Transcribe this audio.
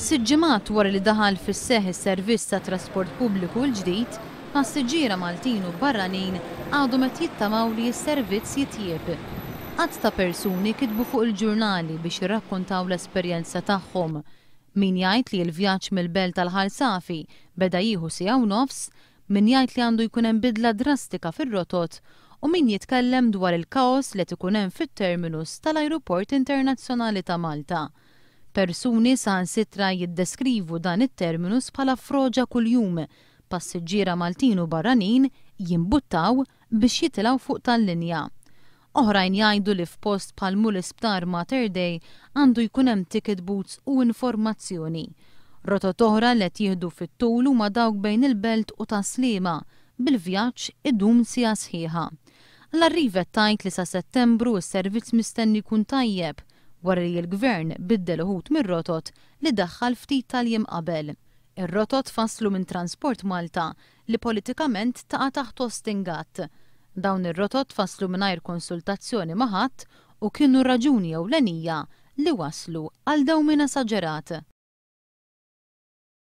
Siġġimat wara li daħal fis-seħħ is-servizz ta' trasport pubbliku l-ġdid, passiġġiera Maltin u barranin għadhom qed jittamaw li s-servizz jitjieb. Qatt ta' persuni kitbu fuq il-ġurnali biex jirrakkontaw l-esperjenza tagħhom. Min jgħid li l-vjaġġ mill-belt tal-Ħalsafi beda jieħu siegħa u nofs, min jgħid li għandu jkun hemm bidla drastika fir-rotot u min jitkellem dwar il-kaos li qed ikun hemm fit-terminus tal-Ajruport Internazzjonali ta' Malta. Persuni saħansitra jiddeskrivu dan it-terminus bħala froġa kuljum, passiġġiera Maltin u barranin jimbuttaw biex jitilgħu fuq tal-linja. Oħrajn jgħidu li f'post bħal l-isptar Mater Dei għandu jkun hemm ticket booths u informazzjoni. Rotot oħra li qed jieħdu fit-tul huma dawk bejn il-belt u Taslima, bil-vjaġġ idum siegħa sħiħa. L-arriva tgħid li sa Settembru s-servizz mistenni jkun tajjeb, wara li l-Gvern biddel uħud mir-rotot li daħħal ftit tal-jiem qabel. Ir-rotot faslu minn Transport Malta li politikament taqa' taħt Ostingat. Dawn ir-rotot faslu mingħajr konsultazzjoni ma' ħadd u kienu raġuni ewlenija li waslu għal dewmien esaġerat.